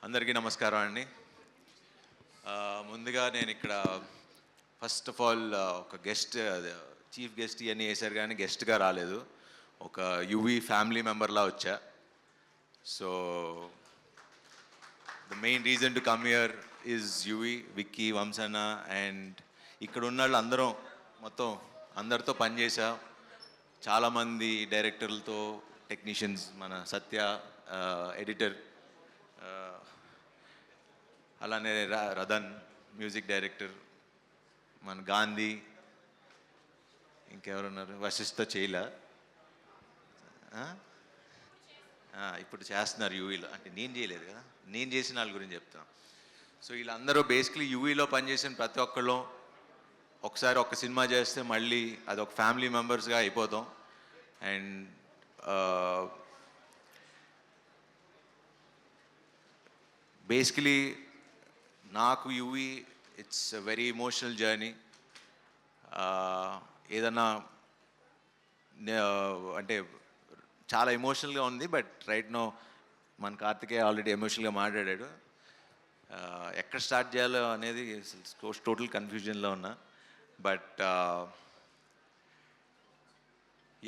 అందరికీ నమస్కారం అండి. ముందుగా నేను ఇక్కడ ఫస్ట్ ఆఫ్ ఆల్ ఒక గెస్ట్, చీఫ్ గెస్ట్ ఇవన్నీ వేశారు కానీ గెస్ట్గా రాలేదు. ఒక యువి ఫ్యామిలీ మెంబర్లా వచ్చా. So the main reason to come here is Yuvi, Vicky, వంశన్న అండ్ ఇక్కడ ఉన్న వాళ్ళు అందరం మొత్తం అందరితో పనిచేసా. చాలామంది డైరెక్టర్లతో, టెక్నీషియన్స్, మన సత్య ఎడిటర్, అలానే రదన్ మ్యూజిక్ డైరెక్టర్, మన గాంధీ, ఇంకెవరున్నారు, వశిష్ఠ చేయల, ఇప్పుడు చేస్తున్నారు యూవీలో. అంటే నేను చేయలేదు కదా, నేను చేసిన వాళ్ళ గురించి చెప్తాను. సో వీళ్ళందరూ బేసిక్లీ యూవీలో పనిచేసిన ప్రతి ఒక్కళ్ళు ఒకసారి ఒక సినిమా చేస్తే మళ్ళీ అది ఒక ఫ్యామిలీ మెంబర్స్గా అయిపోతాం. అండ్ బేసికలీ నాకు UV it's a very emotional journey. ఏదన్నా అంటే చాలా ఎమోషనల్గా ఉంది. బట్ రైట్ నో మన కార్తికేయ ఆల్రెడీ ఎమోషనల్గా మాట్లాడాడు. ఎక్కడ స్టార్ట్ చేయాలో అనేది టోటల్ కన్ఫ్యూజన్లో ఉన్నా. బట్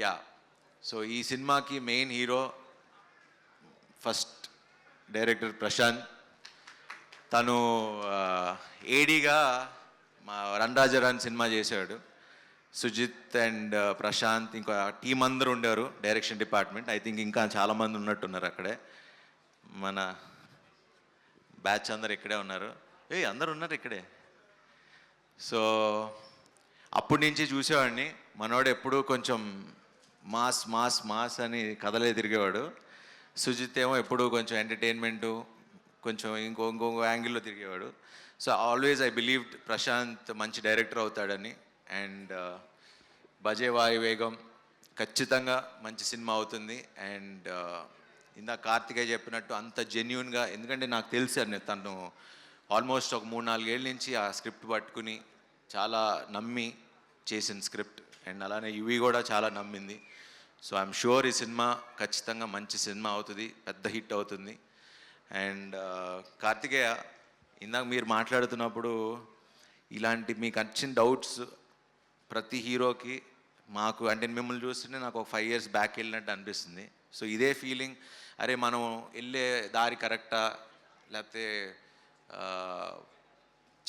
యా, సో ఈ సినిమాకి main hero first director Prashanth. తను ఏడీగా మా రణరాజరాన్ సినిమా చేశాడు. సుజిత్ అండ్ ప్రశాంత్, ఇంకా టీం అందరూ ఉండేవారు డైరెక్షన్ డిపార్ట్మెంట్. ఐ థింక్ ఇంకా చాలామంది ఉన్నట్టున్నారు అక్కడే. మన బ్యాచ్ అందరు ఇక్కడే ఉన్నారు. అందరు ఉన్నారు ఇక్కడే. సో అప్పటి నుంచి చూసేవాడిని. మనోడు ఎప్పుడూ కొంచెం మాస్ మాస్ మాస్ అని కథలే తిరిగేవాడు. సుజిత్ ఏమో ఎప్పుడూ కొంచెం ఎంటర్టైన్మెంటు, కొంచెం ఇంకో యాంగిల్లో తిరిగేవాడు. So always I believed Prashanth మంచి డైరెక్టర్ అవుతాడని. అండ్ భజే వాయువేగం ఖచ్చితంగా మంచి సినిమా అవుతుంది. అండ్ ఇందాక కార్తికేయ చెప్పినట్టు అంత జెన్యున్గా, ఎందుకంటే నాకు తెలుసు తను ఆల్మోస్ట్ ఒక 3-4 ఏళ్ళ నుంచి ఆ స్క్రిప్ట్ పట్టుకుని చాలా నమ్మి చేసిన స్క్రిప్ట్. అండ్ అలానే యువి కూడా చాలా నమ్మింది. సో ఐఎమ్ షూర్ ఈ సినిమా ఖచ్చితంగా మంచి సినిమా అవుతుంది, పెద్ద హిట్ అవుతుంది. అండ్ కార్తికేయ, ఇందాక మీరు మాట్లాడుతున్నప్పుడు ఇలాంటి మీకు వచ్చిన డౌట్స్ ప్రతి హీరోకి, మాకు అంటే మిమ్మల్ని చూస్తుంటే నాకు ఒక 5 years బ్యాక్ వెళ్ళినట్టు అనిపిస్తుంది. సో ఇదే ఫీలింగ్, అరే మనం వెళ్ళే దారి కరెక్టా, లేకపోతే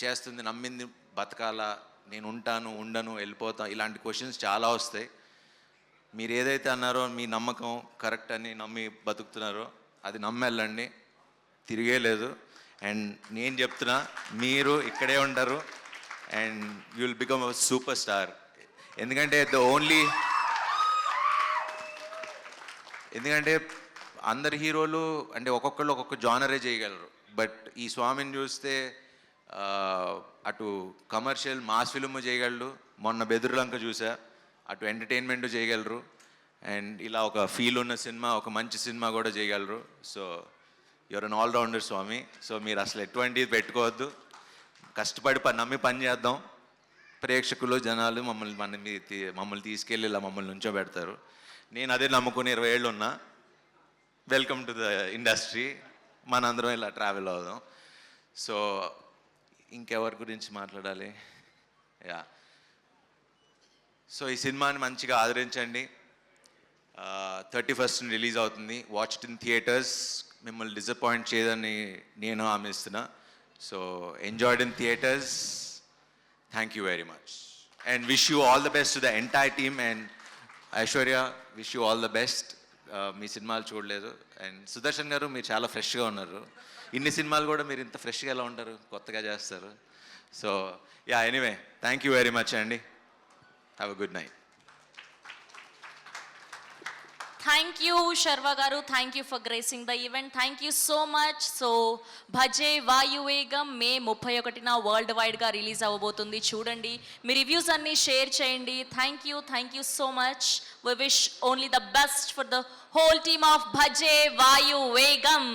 చేస్తుంది నమ్మింది బతకాలా, నేను ఉంటాను ఉండను వెళ్ళిపోతా, ఇలాంటి క్వశ్చన్స్ చాలా వస్తాయి. మీరు ఏదైతే అన్నారో మీ నమ్మకం కరెక్ట్ అని నమ్మి బతుకుతున్నారో అది నమ్మెళ్ళండి, తిరిగే లేదు. అండ్ నేను చెప్తున్నా, మీరు ఇక్కడే ఉంటారు and you will become a super star. ఎందుకంటే ఎందుకంటే అందరు హీరోలు అంటే ఒక్కొక్కళ్ళు ఒక్కొక్క జానరే చేయగలరు. బట్ ఈ స్వామిని చూస్తే అటు కమర్షియల్ మాస్ ఫిల్మ్ చేయగలరు, మొన్న బెదురులంక చూసా, అటు ఎంటర్టైన్మెంట్ చేయగలరు, అండ్ ఇలా ఒక ఫీల్ ఉన్న సినిమా, ఒక మంచి సినిమా కూడా చేయగలరు. So your an all-rounder Swami. So మీరు అసలు ఎటువంటిది పెట్టుకోవద్దు, కష్టపడి నమ్మి పని చేద్దాం. ప్రేక్షకులు, జనాలు మమ్మల్ని తీసుకెళ్ళి ఇలా మమ్మల్ని నుంచోబెడతారు. నేను అదే నమ్ముకుని 20 ఏళ్ళు ఉన్నా. Welcome to the industry. మనందరం ఇలా ట్రావెల్ అవుదాం. సో ఇంకెవరి గురించి మాట్లాడాలి? యా, సో ఈ సినిమాని మంచిగా ఆదరించండి. 31st రిలీజ్ అవుతుంది. Watch it in theatres. మిమ్మల్ని డిసప్పాయింట్ చేయదని నేను హామీ ఇస్తున్నా. So enjoyed in theatres. Thank you very much and wish you all the best to the entire team. And Aishwarya, wish you all the best. మీ సినిమాలు చూడలేదు. And Sudarshan గారు, మీరు చాలా ఫ్రెష్గా ఉన్నారు. ఇన్ని సినిమాలు కూడా మీరు ఇంత ఫ్రెష్గా ఎలా ఉంటారు, కొత్తగా చేస్తారు. So yeah, anyway thank you very much అండి. Have a good night. Thank you, Sharva garu. Thank you for gracing the event. Thank you so much. So, Bhaje Vayuvegam May 31న వరల్డ్ వైడ్గా రిలీజ్ అవ్వబోతుంది. చూడండి, మీ reviews అన్నీ share చేయండి. Thank you so much. We wish only the best for the whole team of Bhaje Vayuvegam.